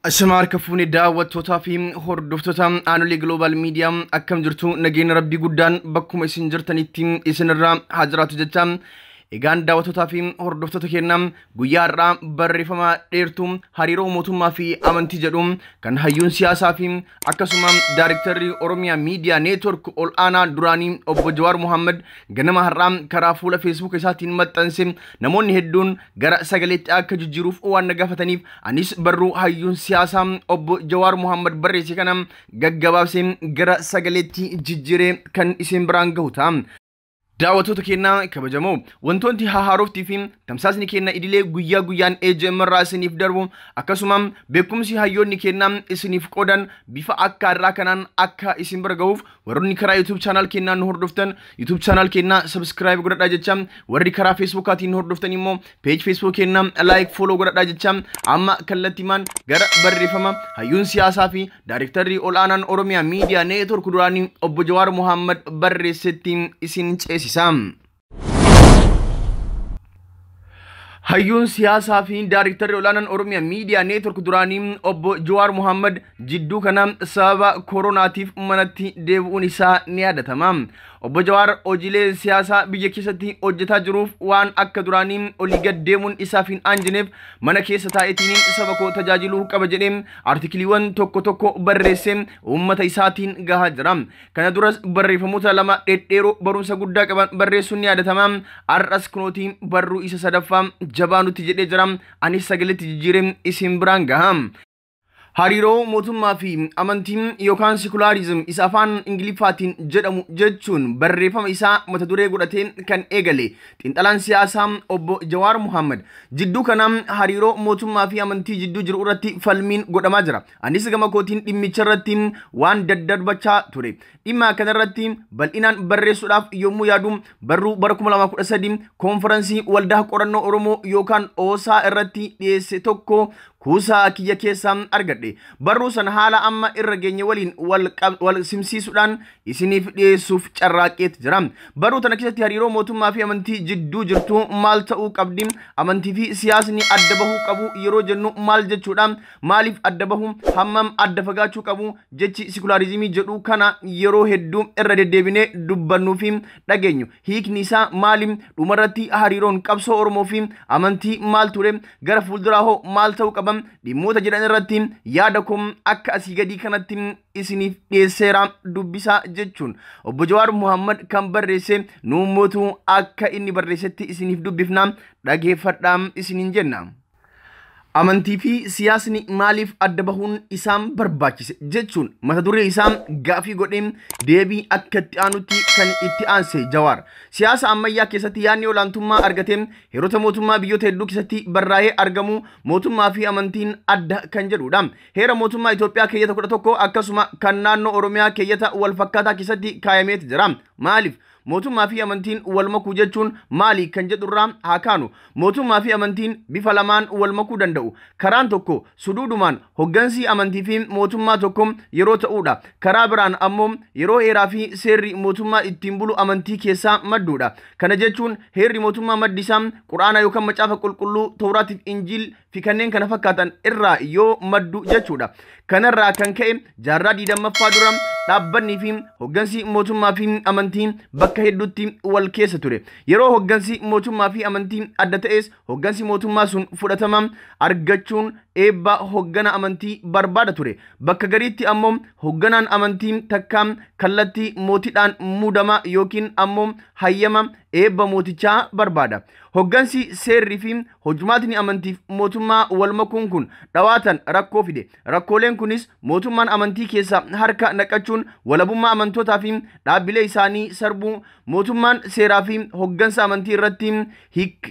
Ashamaar kafuuni daawwattootaa fi hordoftoota aanulee Global Media akkam jirtu nageenya rabbii guddaan bakkuma isin jirtanitti isinirraa haa jiraatu jecha egaan daawwattootaa fi hordoftoota keenya guyyaa irraa barreeffama dheertuu hariiroo mootummaa fi amantii jedhu kan hayyuun siyaasaa fi akkasuma daayirektarri Oromiyaa Media Network ol aanaa duraanii obbo Jawaar Mohaammed ganama har'aa karaa fuula Facebook isaatiin maxxanse namoonni hedduun gara sagaleetti akka jijjiiruuf waan gaafataniif anis barruu hayyuun siyaasaa obbo Jawaar Mohaammed barreesse kana gaggabaabsee gara sagaleetti jijjiiree kan isin biraan gahu ta'a. daawwattoota keenya kabajamoo wantoonni haaroftii fi tamsaasni keenya idilee guyyaa guyyaan AJM irraa isiniif darbu akkasuma beekumsi hayyoonni keenya isiniif qodan bifa akka irraa kanaan akka isin bira gahuuf warri karaa YouTube channel keenya nu hordoftan YouTube channel keenya subscribe godhadhaa jecha warri karaa Facebook atiin hordoftan immoo page Facebook keenya like follow godhadhaa jecha amma kallattiimaan gara barreeffama hayyuun siyaasaa fi daayirektarri ol aanaan Oromiyaa Media Network duraanii obbo Jawaar Mohaammed barreessetti isin ceesisa. hayyuun siyaasaa fi daayirektarri olaanaan Oromiyaa Media Network duraanii obbo Jawaar Mohaammed jidduu kana sababa koronaatiif manatti deebi'uun isaa ni yaadatama. obbo Jawaar hojiilee siyaasaa biyya keessatti hojjetaa jiruuf waan akka duraanii olii gad deemuun isaaf hin aanjineef mana keessa taa'eetiin saba koo tajaajiluu qaba jedhee artikiliiwwan tokko barreessee uummata isaatiin gahaa jira. kana duras barreeffamoota lama dhedheeroo barumsa guddaa qaban barreessuun ni yaadatama. har'as kunootii barruu isa sadaffaa jabaanutti jedhee jira. anis sagaleetti jijjiiree isin biraan gaha. hariiroo mootummaa fi amantiin yookaan sekularizim isa afaan ingiliffaatiin jedhamu jechuun barreeffama isaa mata duree godhateen kan eegale xiinxalaan siyaasaa obbo Jawaar Mohaammed jidduu kana hariiroo mootummaa fi amantii jidduu jiru irratti falmiin godhamaa jira. anis gama kootiin dhimmicha irratti waan daddarbachaa ture. dhimma kana irratti bal'inaan barreessuudhaaf yommuu yaadu barruu bara 2013 konferansii waldaa qorannoo Oromoo yookaan OSA irratti dhiyeesse tokko kuusaa kiyya keessaa argadhe. barruu sana haala amma irra geenye waliin wal simsiisuudhaan isiniif dhiyeessuuf carraaqeet jira. barruu tana keessatti hariiroo mootummaa fi amantii jidduu jirtu maal ta'uu qabdi, amantii fi siyaasni adda bahuu qabu yeroo jennu maal jechuudha, maaliif adda bahu, hammam adda fagaachuu qabu jechi sekularizimii jedhu kana yeroo hedduu irra deddeebinee dubbannuu fi dhageenyu hiikni isaa maali, dhumarratti hariiroon qabsoo Oromoo fi amantii maal ture, gara fuulduraa hoo maal ta'uu qaba, dhimmoota jedhan irratti yaada koo akka asii gadii kanatti isiniif dhiyeesseera dubbisaa jechuun obbo Jawaar Mohaammed kan barreesse nuummootu akka inni barreessetti isiniif dubbifna dhageeffadhaa isiniin jenna. amantii fi siyaasni maaliif adda bahuun isaan barbaachise jechuun mata duree isaan gaafii godheen deebii akka itti aanutti kan itti aanse Jawaar. siyaasa ammayyaa keessatti yaadni olaantummaa argatee heerota mootummaa biyyoota hedduu keessatti barraa'ee argamu mootummaa fi amantiin adda kan jedhudha. heera mootummaa Itoophiyaa keeyyata 11 akkasuma kan naannoo Oromiyaa keeyyata wal fakkaataa keessatti kaayameet jira. maaliif mootummaa fi amantiin wal makuu jechuun maali kan jedhurraa haa kaanu. mootummaa fi amantiin bifa lamaan wal makuu danda'u. karaan tokko suduudumaan hoggansi amantii fi mootummaa tokko yeroo ta'uudha. karaa biraan ammoo yeroo heeraa fi seerri mootummaa ittiin bulu amantii keessaa madduudha. kana jechuun heerri mootummaa maddisaa Quraana yookaan macaafa qulqulluu Tawraatiif Injiil fi kanneen kana fakkaatan irraa yoo maddu jechuudha. kanarraa kan ka'e jaarraa 20ffaa dura dhaabbanni fi hoggansi mootummaa fi amantii bakka hedduutti wal keessa ture. yeroo hoggansi mootummaa fi amantii adda ta'es hoggansi mootummaa sun fudhatama argachuun eebba hoggana amantii barbaada ture. bakka gariitti ammoo hogganaan amantii takka kallattii mootiidhaan muudama yookiin ammoo hayyama eebba mootichaa barbaada. hoggansi seerri fi hojmaatni amantiif mootummaa wal makuun kun dhawaatan rakkoo fide. rakkooleen kunis mootummaan amantii keessa harka naqachuun walabummaa amantootaa fi dhaabbilee isaanii sarbuu, mootummaan seeraa fi hoggansa amantii irratti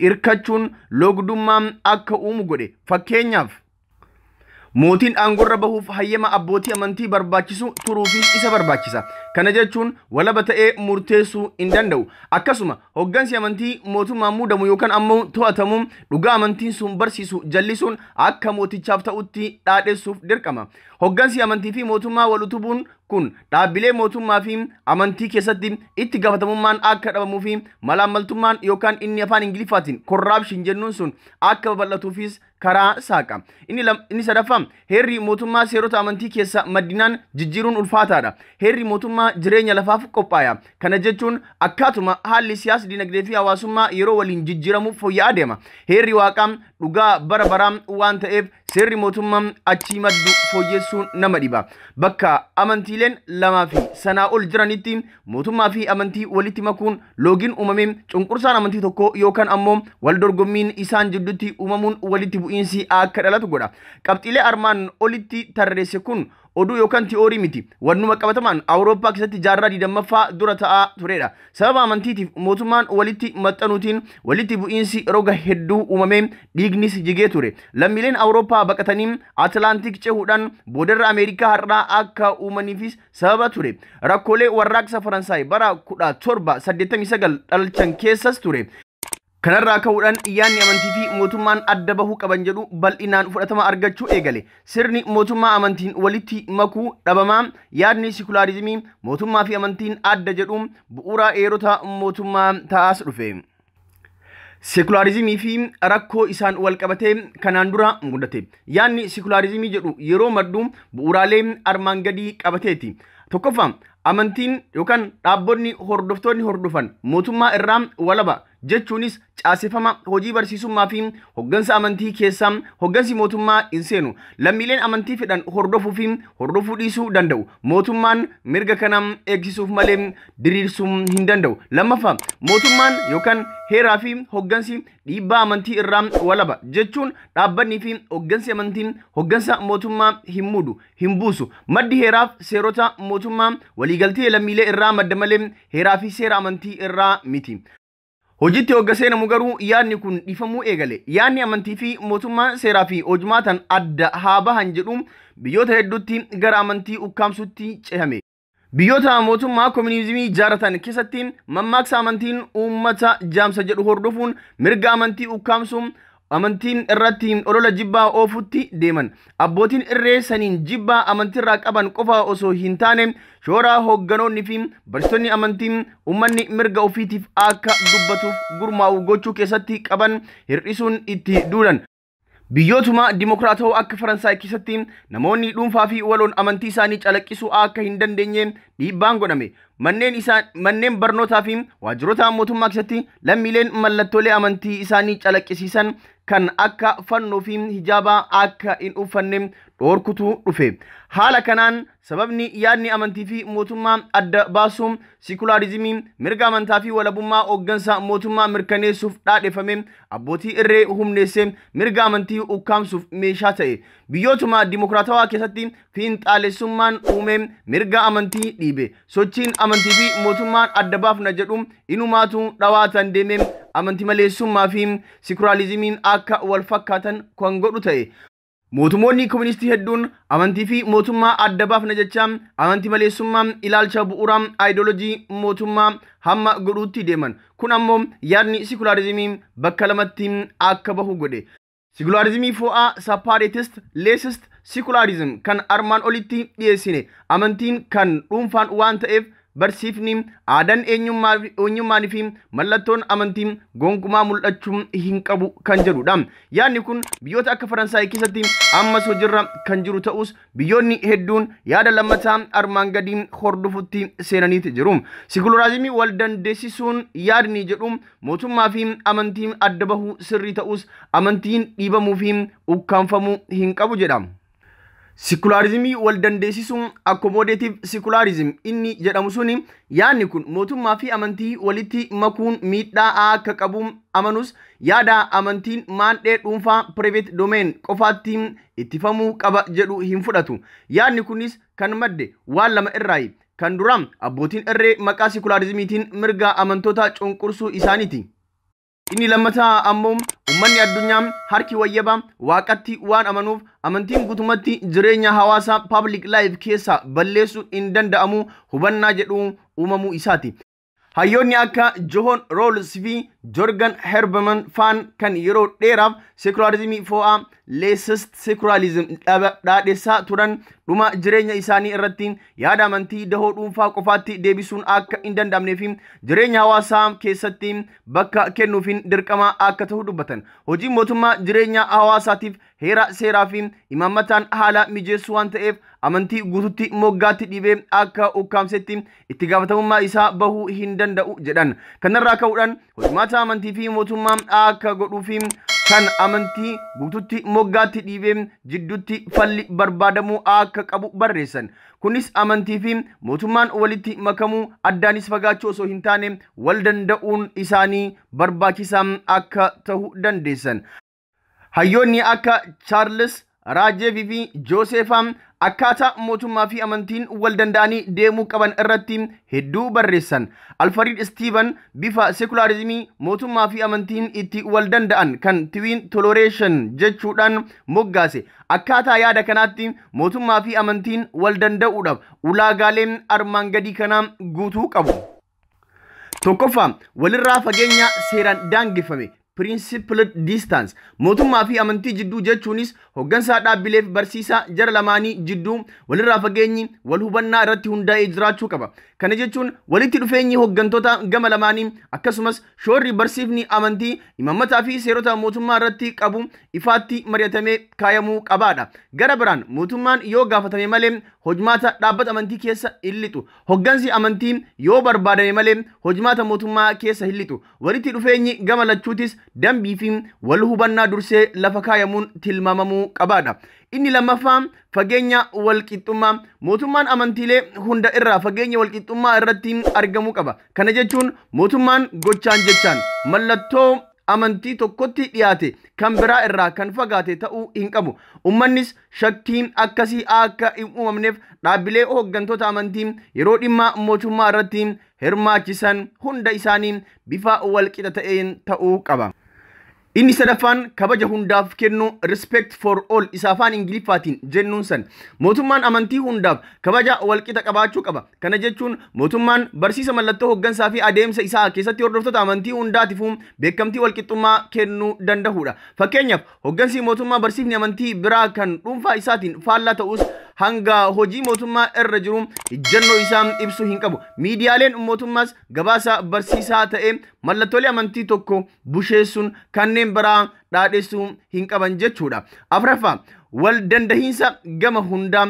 hirkachuun loogdummaa akka uumu godhe. fakkeenyaaf mootiin aangorra bahuuf hayyama abbootii amantii barbaachisu turuufi isa barbaachisa. kana jechuun walaba ta'ee murteessuu hin danda'u. akkasuma hoggansi amantii mootummaa muudamu yookaan ammoo to'atamu dhugaa amantiin sun barsiisu jallisuun akka mootichaaf ta'utti dhaadheessuuf dirqama. hoggansi amantii fi mootummaa wal utubuun kun dhaabbilee mootummaa fi amantii keessatti itti gaafatamummaan akka dhabamuu fi malaammaltummaan yookaan inni afaan Ingiliffaatiin corruption jennuun sun akka babal'atuufis karaa saaqa. Inni sadaffaa heerri mootummaa seerota amantii keessa maddinaan jijjiiruun ulfaataadha. Heerri mootummaa jireenya lafaaf qophaaya. Kana jechuun akkaatuma haalli siyaasa dinagdee fi hawaasummaa yeroo waliin jijjiiramuuf fooyya'aa deema. Heerri waaqaa dhugaa bara baraa waan ta'eef seerri mootummaa achii maddu fooyyessuun nama dhiba. Bakka amantiileen lamaa fi sanaa ol jiranitti mootummaa fi amantii walitti makuun loogiin uumamee cunqursaan amantii tokko yookaan ammoo wal dorgommiin isaan jidduutti uumamuun walitti bu'iinsi akka dhalatu godha. Qabxiilee armaan olitti tarreesse kun oduu yookaan ti'oorii miti. Wannuma qabatamaan Awurooppaa keessatti jaarraa 20ffaa dura ta'aa turedha. Sababa amantiitiif mootummaan walitti maxxanuutiin walitti bu'iinsi roga hedduu uumamee dhiignis jigee ture. Lammiileen Awurooppaa baqatanii Atlaantik cehuudhaan boodarra Ameerikaa har'aa akka uumaniifis sababa ture. Rakkoolee warraaqsa Faransaay bara 1789 dhalchan keessas ture. Kanarraa ka'uudhaan yaadni amantii fi mootummaan adda bahuu qaban jedhu bal'inaan fudhatama argachuu eegale. Sirni mootummaa amantiin walitti makuu dhabamaa yaadni sikularizimii mootummaa fi amantiin adda jedhu bu'uura eerota mootummaa ta'as dhufe. Sikularizimii fi rakkoo isaan wal qabatee kanaan dura mudate. Yaadni sikularizimii jedhu yeroo maddu bu'uuraalee armaan gadii qabateeti. Tokkoffaa amantiin yookaan dhaabbonni hordoftoonni hordofan mootummaa irraa walaba jechuunis caaseffama hojii barsiisummaa fi hoggansa amantii keessaa hoggansi mootummaa hin seenu. Lammiileen amantii fedhan hordofuu fi hordofuu dhiisuu danda'u. Mootummaan mirga kanaa eegsisuuf malee diriirsuu hin danda'u. Lammaffaa mootummaan yookaan heeraa fi hoggansi dhiibbaa amantii irraa walaba jechuun dhaabbanni fi hoggansi amantii hoggansa mootummaa hin muudu hin buusu. Maddi heeraaf seerota mootummaa waliigaltee lammiilee irraa madda malee heeraa fi seera amantii irraa miti. Hojiitti hoggasee namu garuu yaadni kun dhifamuu eegale. Yaadni amantii fi mootummaa seeraa fi hojmaatan adda haa bahan jedhu biyyoota hedduutti gara amantii ukkaamsutti cehame. Biyyoota mootummaa koominizimii ijaaratan keessatti mammaaksa amantiin uummata jaamsa jedhu hordofuun mirga amantii ukkaamsuun amantiin irratti olola jibbaa oofutti deeman. Abbootiin irree saniin jibbaa amantiirraa qaban qofa osoo hin taane shoora hogganoonni fi barsiisonni amantiin uummanni mirga ofiitiif akka dubbatuuf gurmaa'u gochuu keessatti qaban hir'isuun itti duulan. Biyyootuma dimokiraatawaa akka Faransaay keessatti namoonni dhuunfaa fi waloon amantii isaanii calaqqisuu akka hin dandeenye dhiibbaan godhame. Manneen barnootaa fi waajjiroota mootummaa keessatti lammiileen mallattoolee amantii isaanii calaqqisiisan kan akka fannoo fi hijaabaa akka hin uffanne dhoorkutu dhufe. Haala kanaan sababni yaadni amantii fi mootummaa adda baasuun sikularizimii mirga amantaa fi walabummaa hoggansa mootummaa mirkaneessuuf dhaadheffame abbootii irree humneessee mirga amantii ukkaamsuuf meeshaa ta'e. Biyyootuma dimokiraatawaa keessatti fiinxaalessummaan uume mirga amantii dhiibe. Sochiin amantii fi mootummaan adda baafna jedhu inumaatu dhawaatan deeme amantii maleessummaa fi sikularizimiin akka wal fakkaatan kan godhu ta'e. Mootummoonni kooministii hedduun amantii fi mootummaa adda baafna jecha amantii maleessummaa ilaalcha bu'uuraa aayidolojii mootummaa hamma godhuutti deeman. Kun ammoo yaadni sikularizimii bakka lamatti akka bahu godhe. Sikularizimii fo'aa separatist leesist sikularizim kan armaan olitti dhiyeessine amantiin kan dhuunfaan waan ta'eef barsiifni aadaan eenyummaan fi mallattoon amantii gonkumaa mul'achuu hin qabu kan jedhudha. Yaadni kun biyyoota akka Faransaay keessatti ammas hojiirra kan jiru ta'us biyyoonni hedduun yaada lammataa armaan gadii hordofutti seenaniiti jiru. Sikularizimii wal dandeessisuun yaadni jedhu mootummaa fi amantiin adda bahuu sirrii ta'us amantiin dhiibamuu fi ukkaanfamuu hin qabu jedha. Sikularizimii wal dandeessisuun accommodative sikularizim inni jedhamu suni yaadni kun mootummaa fi amantii walitti makuun miidhaa akka qabu amanus yaada amantiin maandhee dhuunfaa private domain qofaatti ittifamuu qaba jedhu hin fudhatu. Yaadni kunis kan madde waan lama irraayi. Kan duraan abbootiin irree maqaa sikularizimiitiin mirga amantoota cunqursuu isaaniiti. Inni lammataa ammoo ummanni addunyaa harki wayyaba waaqatti waan amanuuf amantiin guutumatti jireenya hawaasaa public life keessa balleessuu hin danda'amu hubannaa jedhu uumamuu isaati. Hayyoonni akka John Rawls fi Jorgen Herbermann faan kan yeroo dheeraaf sikularizimii fo'aa leessist sekularizim dhaadheessaa turan dhuma jireenya isaanii irratti yaada amantii dahoo dhuunfaa qofaatti deebisuun akka hin danda'amnee fi jireenya hawaasaa keessatti bakka kennuufiin dirqama akka ta'u dubbatan. Hojiin mootummaa jireenya hawaasaatiif heera seeraa fi imaammataan haala mijeessuu waan ta'eef amantii guututti moggaatti dhibee akka ukkaamsetti itti gaafatamummaa isaa bahuu hin danda'u jedhan. Kanarraa ka'uudhaan hojimaata amantii fi mootummaa akka godhuu fi kan amantii guututti moggaatti dhibee jidduutti falli barbaadamuu akka qabu barreessan. Kunis amantii fi mootummaan walitti makamuu addaanis fagaachuu osoo hin taane wal danda'uun isaanii barbaachisaa akka ta'uu dandeessan. Hayyoonni akka Charles Raajee fi Joosefam akkaataa mootummaa fi amantiin wal danda'anii deemuu qaban irratti hedduu barreessan. Alfred Steven bifa sekularizimii mootummaa fi amantiin itti wal danda'an kan twin toleration jechuudhaan moggaase. Akkaataa yaada kanaatti mootummaa fi amantiin wal danda'uudhaaf ulaagaaleen armaan gadii kanaa guutuu qabu. Tokkoffaa, walirraa fageenya seeraan daangeffame. Principled distance. Mootummaa fi amantii jidduu jechuunis hoggansaa dhaabbileef barsiisaa jara lamaanii jidduu walirraa fageenyi wal hubannaa irratti hundaa'ee jiraachuu qaba. Kana jechuun walitti dhufeenyi hoggantoota gama lamaanii akkasumas shoorri barsiifni amantii imaammataa fi seerota mootummaa irratti qabu ifaatti mari'atamee kaayamuu qabaadha. Gara biraan mootummaan yoo gaafatame malee hojmaata dhaabbata amantii keessa hin lixu. Hoggansi amantii yoo barbaadame malee hojmaata mootummaa keessa hin lixu. Walitti dhufeenyi gama lachuutis dambii fi wal hubannaa dursee lafa kaayamuun tilmaamamuu qabaadha. Inni lammaffaa fageenya walqixxummaa. Mootummaan amantiilee hunda irraa fageenya walqixxummaa irratti argamuu qaba. Kana jechuun mootummaan gochaan jechaan mallattoo amantii tokkotti dhiyaate kan biraa irraa kan fagaate ta'uu hin qabu. Ummannis shakkii akkasii akka hin uumamneef dhaabbilee hoggantoota amantii yeroo dhimma mootummaa irratti hirmaachisan hunda isaanii bifa walqixa ta'een ta'uu qaba. Inni sadaffaan kabaja hundaaf kennu respect for all isa afaan Ingiliffaatiin jennuun san. Mootummaan amantii hundaaf kabaja walqixa qabaachuu qaba. Kana jechuun mootummaan barsiisa mallattoo hoggansaa fi adeemsa isaa keessatti hordoftoota amantii hundaatiif beekamtii walqixxummaa kennuu danda'uudha. Fakkeenyaaf hoggansi mootummaa barsiifni amantii biraa kan dhuunfaa isaatiin faallaa ta'us hanga hojii mootummaa irra jiru ijjannoo isaa ibsuu hin qabu. Miidiyaaleen mootummaas gabaasa barsiisaa ta'e mallattoolee amantii tokko busheessuun kanneen biraa dhaadheessuu hin qaban jechuudha. Afraffaa, wal dandahiinsa gama hundaa.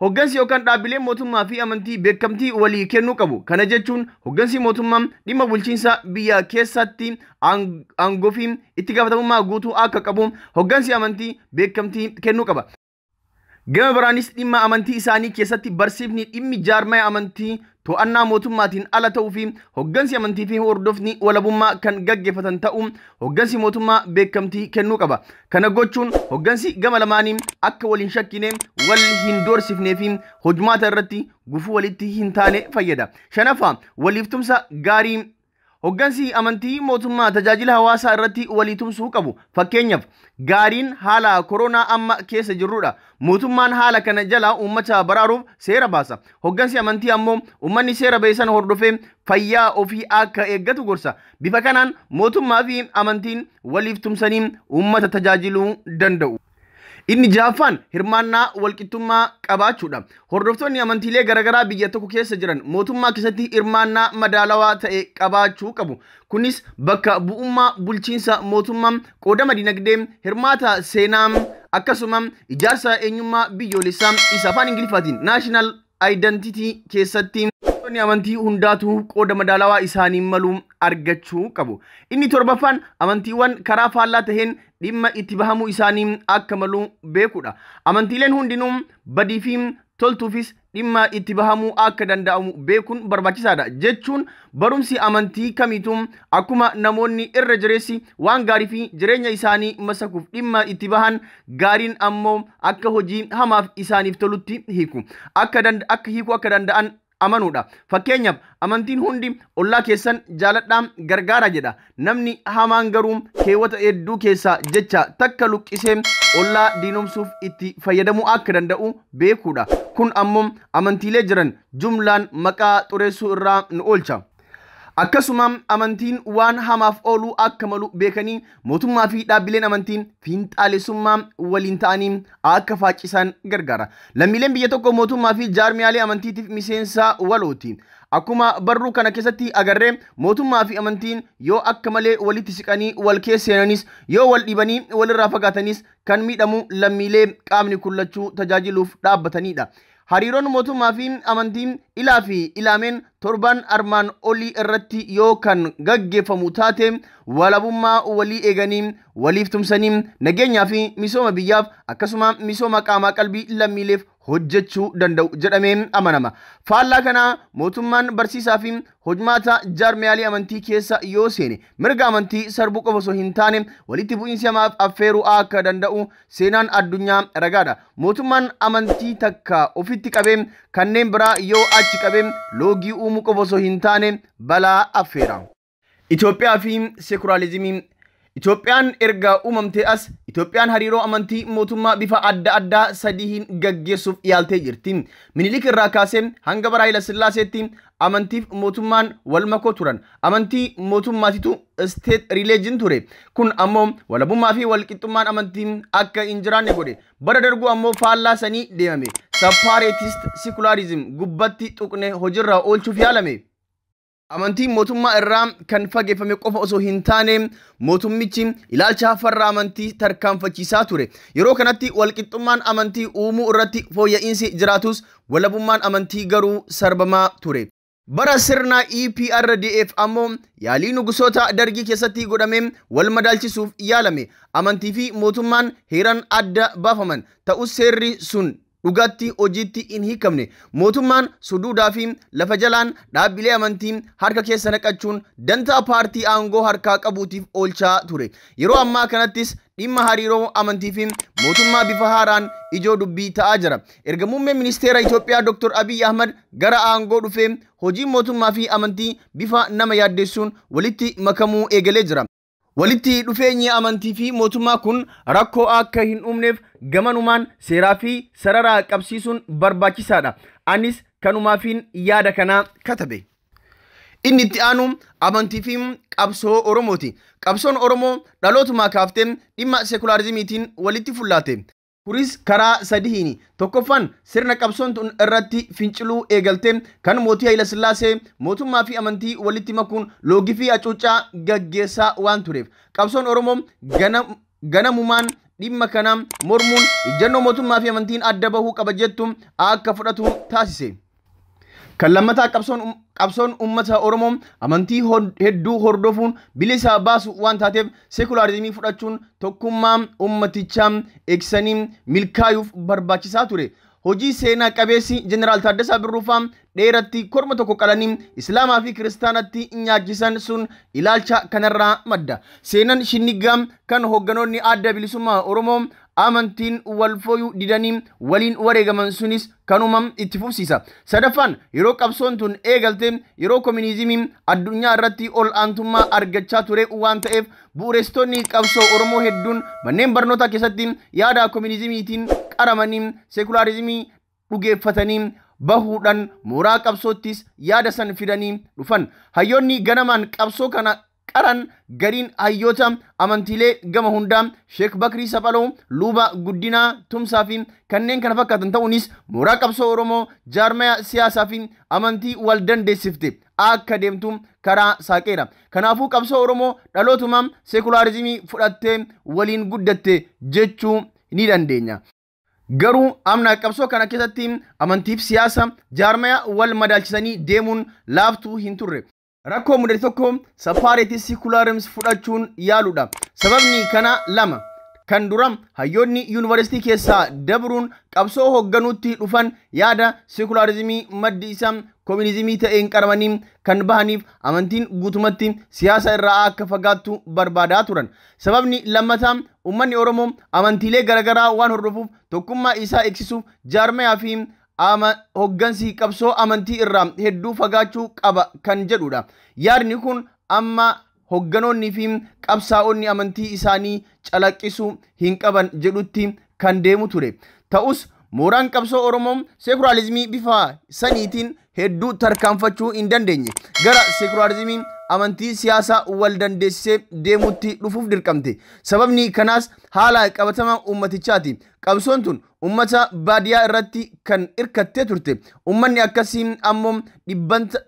Hoggansi yookaan dhaabbileen mootummaa fi amantii beekamtii walii kennuu qabu. Kana jechuun hoggansi mootummaa dhimma bulchiinsa biyya keessatti aangoo fi itti gaafatamummaa guutuu akka qabu hoggansi amantii beekamtii kennuu qaba. Gama biraanis dhimma amantii isaanii keessatti barsiifni dhimmi jaarmaya amantii to'annaa mootummaatiin ala ta'uu fi hoggansi amantii fi hordofni walabummaa kan gaggeeffatan ta'uu hoggansi mootummaa beekamtii kennuu qaba. Kana gochuun hoggansi gama lamaanii akka waliin shakkine wal hin doorsifnee fi hojmaata irratti gufuu walitti hin taane fayyada. Shanaffaa, waliif tumsa gaarii. Hoggansi amantii mootummaa tajaajila hawaasaa irratti walii tumsuu qabu. Fakkeenyaaf gaariin haala koronaa amma keessa jirrudha. Mootummaan haala kana jala uummata baraaruuf seera baasa. Hoggansi amantii ammoo uummanni seera beesan hordofee fayyaa ofii akka eeggatu gorsa. Bifa kanaan mootummaa fi amantiin waliif tumsanii uummata tajaajiluu danda'u. Inni jaaffaan hirmaannaa walqixxummaa qabaachuudha. Hordoftoonni amantiilee garaagaraa biyya tokko keessa jiran mootummaa keessatti hirmaannaa madaalawaa ta'e qabaachuu qabu. Kunis bakka bu'ummaa bulchiinsa mootummaa, qoodama dinagdee, hirmaata seenaa akkasuma ijaarsa eenyummaa biyyoolessaa isa afaan Ingiliffaatiin national identity keessatti amantii hundaatu qooda madaalawaa isaanii malu argachuu qabu. Inni torbaffaan amantiiwwan karaa faallaa taheen dhimma itti bahamuu isaanii akka malu beekuudha. Amantiileen hundinuu badii fi toltuufis dhimma itti bahamuu akka danda'amu beekuun barbaachisaadha. Jechuun barumsi amantii kamiituu akkuma namoonni irra jireessi waan gaarii fi jireenya isaanii masakuuf dhimma itti bahan, gaariin ammoo akka hojii hamaaf isaaniif tolutti hiiku akka danda'an amanuudha. Fakkeenyaaf amantiin hundi ollaa keessan jaaladhaa gargaara jedha. Namni hamaan garuu keewwata hedduu keessaa jecha takka luqqisee ollaa diinomsuuf itti fayyadamuu akka danda'u beekuudha. Kun ammoo amantiilee jiran jumlaan maqaa xureessuu irraa nu oolcha. akkasuma amantiin waan hamaaf oolu akka malu beekanii mootummaa fi dhaabbileen amantiin fiinxaalessummaa waliin ta'anii akka faacisan gargaara. Lammiileen biyya tokko mootummaa fi jaarmiyaalee amantiitiif miseensa walooti. Akkuma barruu kana keessatti agarree mootummaa fi amantiin yoo akka malee walitti siqanii wal keessa seenanis yoo wal dhibanii walirraa fagaatanis kan miidhamu lammiilee qaamni kullachuu tajaajiluuf dhaabbatanidha. Hariiroon mootummaa fi amantiin ilaa fi ilaameen torban armaan olii irratti yoo kan gaggeeffamu taate walabummaa walii eeganii waliif tumsanii nageenyaa fi misooma biyyaaf akkasuma misooma qaamaa qalbii lammiileef hojjechuu danda'u jedhamee amanama. Faallaa kana mootummaan barsiisaa fi hojmaata jaarmiyaalee amantii keessa yoo seene mirga amantii sarbuu qofa osoo hin taane walitti bu'iinsi hamaaf affeeruu akka danda'u seenaan addunyaa ragaadha. Mootummaan amantii takka ofitti qabee kanneen biraa yoo achi qabee loogii uumuu qofa osoo hin taane balaa affeera. Itoophiyaa fi sekularizimii. Itoophiyaan erga uumamtee as Itoophiyaan hariiroo amantii mootummaa bifa adda addaa sadiin gaggeessuuf yaaltee jirti. Minilik irraa kaasee hanga bara Haayila Sillaaseetti amantiif mootummaan wal makoo turan. Amantii mootummaatitu state religion ture. Kun ammoo walabummaa fi walqixxummaan amantii akka hin jiraanne godhe. Bara darbu ammoo faallaa sanii deemame. Separatist secularism gubbatti tuqne hojiirra oolchuuf yaalame. Amantii mootummaa irraa kan fageeffame qofa osoo hin taane mootummichi ilaalcha farra amantii tarkaanfachiisaa ture. Yeroo kanatti walqixxummaan amantii uumuu irratti fooyya'insi jiraatus walabummaan amantii garuu sarbamaa ture. Bara sirna EPRDF ammoo yaalii nugusoota dargii keessatti godhamee wal madaalchisuuf yaalame. Amantii fi mootummaan heeraan adda baafaman ta'us seerri sun dhugatti hojiitti hin hiikamne. Mootummaan suduudaa fi lafa jalaan dhaabbilee amantii harka keessa naqachuun dantaa paartii aangoo harkaa qabuutiif oolchaa ture. Yeroo ammaa kanattis dhimma hariiroo amantii fi mootummaa bifa haaraan ijoo dubbii ta'aa jira. Erga muummeen ministeera Itoophiyaa Dr. Abiy Ahmed gara aangoo dhufee hojii mootummaa fi amantii bifa nama yaaddeessuun walitti makamuu eegalee jira. Walitti dhufeenyi amantii fi mootummaa kun rakkoo akka hin uumneef gamanumaan seeraa fi sararaa qabsiisuun barbaachisaadha. Anis kanumaafiin yaada kana katabe. Inni itti aanu amantii fi qabsoo Oromooti. Qabsoon Oromoo dhalootumaa kaaftee dhimma sekularizimiitiin walitti fullaate. Kunis karaa sadiini. Tokkoffaan sirna qabsoon tun irratti finciluu eegalte kan mootii Haayila Sillaasee mootummaa fi amantii walitti makuun loogii fi hacuuccaa gaggeessaa waan tureef. Qabsoon Oromoo ganamumaan dhimma kana mormuun ijjannoo mootummaa fi amantiin adda bahuu qaba jettu akka fudhatu taasise. Kan lammataa qabsoon uummata Oromoo amantii hedduu hordofuun bilisa baasu waan taateef sekularizimii fudhachuun tokkummaa uummatichaa eegsisanii milkaa'uuf barbaachisaa ture. Hojii seenaa qabeessi Jeneraal Taaddasaa Birruufaa dheeratti korma tokko qalanii Islaamaa fi Kiristaanatti nyaachisan sun ilaalcha kanarraa madda. Seenaan shinnigaa kan hoogganoonni adda bilisummaa Oromoo amantiin wal fooyyuu didanii waliin wareegaman sunis kanuma itti fufsiisa. Sadaffaan yeroo qabsoon tun eegalte yeroo kominizimiin addunyaa irratti ol aantummaa argachaa ture waan ta'eef bu'uureessitoonni qabsoo Oromoo hedduun manneen barnootaa keessatti yaada kominizimiitiin qaramanii sekularizimii dhugeeffatanii bahuudhaan mooraa qabsoottis yaada san fidanii dhufan. Hayyoonni ganamaan qabsoo kana qaran gariin hayyoota amantiilee gama hundaa Sheek Bakrii Saphaloo, Luba Guddinaa Tumsaa fi kanneen kana fakkaatan ta'uunis mooraa qabsoo Oromoo jaarmaya siyaasaa fi amantii wal dandeessifte akka deemtu karaa saaqeera. Kanaafuu qabsoo Oromoo dhalootuma sekularizimii fudhattee waliin guddatte jechuu ni dandeenya. Garuu amna qabsoo kana keessatti amantiif siyaasa jaarmaya wal madaalchisanii deemuun laaftuu hin turre. Rakkoo mudate tokko separatist secularism fudhachuun yaaluudha. Sababni kana lama. Kan duram hayyoonni yuunivarsiitii keessaa dabruun qabsoo hoogganuutti dhufan yaada sekularizimii maddi isaa kominizimii ta'een qaramanii kan bahaniif amantiin guutumatti siyaasa irraa akka fagaattu barbaadaa turan. Sababni lammataa uummanni Oromoo amantiilee garaagaraa waan hordofuuf tokkummaa isaa eegsisuuf jaarmayaa fi hooggansi qabsoo amantii irraa hedduu fagaachuu qaba kan jedhudha. Yaadni kun amma hoogganoonni fi qabsaa'onni amantii isaanii calaqqisuu hin qaban jedhutti kan deemu ture. Ta'us mooraan qabsoo Oromoo sekularizimii bifa saniitiin hedduu tarkaanfachuu hin dandeenye gara sekularizimii amantii siyaasaa wal dandeessisee deemuutti dhufuuf dirqamte. Sababni kanaas haala qabatamaa ummatichaati. Qabsoon tun ummata baadiyaa irratti kan irkattee turte. Ummanni akkasii ammoo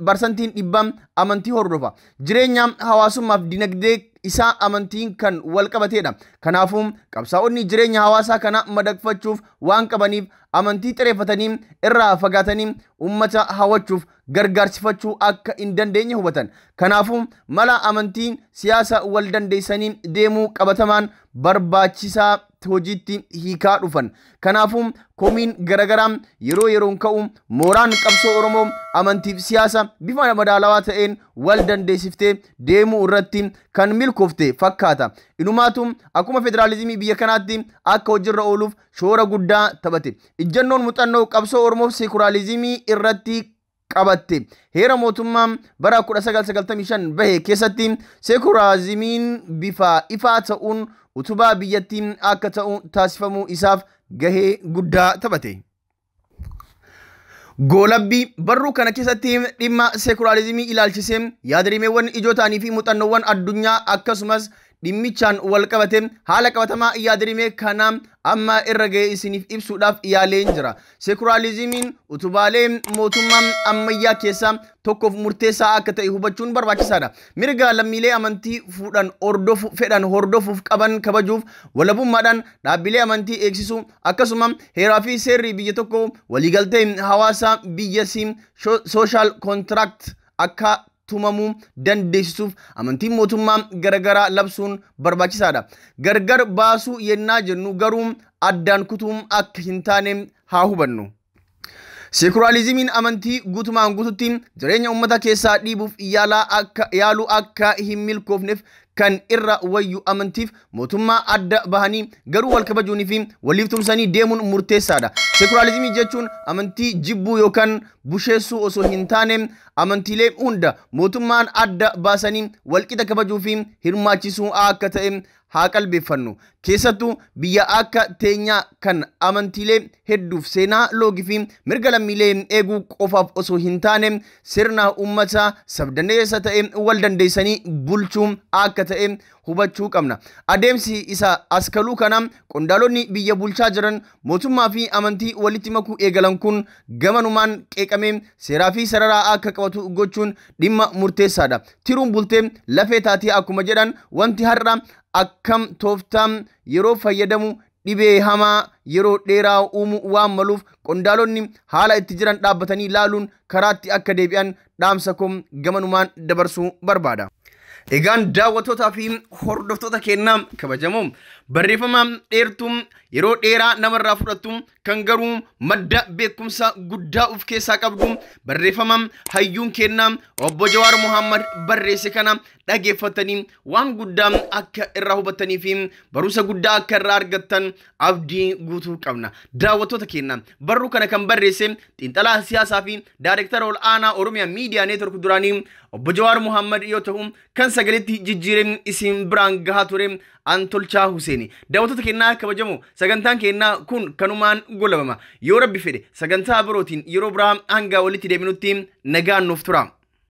barsantiin dhibbaan amantii hordofa. Jireenya hawaasummaaf dinagdee isaa amantiin kan wal qabateedha. Kanaafuu qabsaa'onni jireenya hawaasaa kana madaqfachuuf waan qabaniif amantii xireeffatanii irraa fagaatanii ummata hawwachuuf gargaarsifachuu akka hin dandeenye hubatan. Kanaafuu mala amantiin siyaasa wal dandeessanii deemuu qabatamaan barbaachisaa hojiitti hiikaa dhufan. Kanaafuu komiin garagaraa yeroo yeroon ka'u mooraan qabsoo Oromoo amantiif siyaasa bifa madaalawaa ta'een wal dandeessiftee deemuu irratti kan milkoofte fakkaata. Inumaatu akkuma federaalizimii biyya kanaatti akka hojiirra ooluuf shoora guddaa taphate. Ijjannoon muuxannoo qabsoo Oromoo sekularizimii irratti qabatte. Heera mootummaa bara 1995 bahe keessatti sekularizimiin bifa ifaa ta'uun utubaa biyyattiin akka ta'u taasifamuu isaaf gahee guddaa taphate. Goolabbii barruu kana keessatti dhimma sekularizimii ilaalchisee yaadrimeewwan ijoo ta'anii fi muuxannoowwan addunyaa akkasumas dhimmichaan wal qabate haala qabatamaa yaadrimee kana amma irra ga'ee isiniif ibsuudhaaf yaaleen jira. Sekularizimiin utubaalee mootummaa ammayyaa keessaa tokkoof murteessaa akka ta'e hubachuun barbaachisaadha. Mirga lammiilee amantii fedhan hordofuuf qaban kabajuuf walabummaadhaan dhaabbilee amantii eegsisuu akkasuma heeraa fi seerri biyya tokko waliigaltee hawaasa biyyasii social contract akka tumamuu dandeessisuuf amantiin mootummaa garagaraa labsuun barbaachisaadha. Gargar baasuu yennaa jennu garuu addaan kutuun akka hin taane haa hubannu. Sekularizimiin amantii guutumaan guututti jireenya uummata keessaa dhiibuuf yaaluu akka hin milkoofneef kan irra wayyu amantiif mootummaa adda bahanii garuu wal kabajuunii fi waliif tumsanii deemuun murteessaadha. Sekularizimii jechuun amantii jibbuu yookaan busheessuu osoo hin taane amantiilee hunda mootummaan adda baasanii walqixa kabajuu fi hirmaachisuu akka ta'e haa qalbeeffannu. Keessattuu biyya akka teenyaa kan amantiilee hedduuf seenaa loogii fi mirga lammiilee eeguu qofaaf osoo hin taane sirna uummata sabdaneessa ta'e wal dandeessanii bulchuu akka ta'e hubachuu qabna. Adeemsi isa askaluu kana qondaalonni biyya bulchaa jiran mootummaa fi amantii walitti makuu eegalan kun gamanumaan qeeqamee seeraa fi sararaa akka qabatu gochuun dhimma murteessaadha. Tiruun bultee lafee taatee akkuma jedhan wanti har'a akkam tooftaa yeroo fayyadamu dhibee hamaa yeroo dheeraa uumuu waan maluuf qondaalonni haala itti jiran dhaabbatanii laaluun karaatti akka deebi'an dhaamsa koo gamanumaan dabarsuu barbaada. Egaan daawwattootaa fi hordoftoota keenyaa kabajamoo barreeffama dheertuu yeroo dheeraa namarraa fudhattu kan garuu madda beekumsa guddaa of keessaa qabdu barreeffama hayyuun keenyaa obbo Jawaar Muhammad barreesse kana dhageeffatanii waan guddaa akka irraa hubatanii fi barumsa guddaa akka irraa argattan abdii guutuu qabna. Daawwattoota keenyaa barruu kana kan barreesse xiinxalaa siyaasaa fi daayireektara ol aanaa Oromiyaa Miidiyaa Neetwork duraanii obbo Jawaar Muhammad yoo ta'u kan sagaleetti jijjiireen isin biraan gahaa ture Antolchaa Huseeni. Daawwattoota keenyaa kabajamoo sagantaan keenyaa kun kanumaan golabama. Yoo Rabbi fedhe sagantaa birootiin yeroo biraa hanga walitti deebinutti nagaan nuuf tura.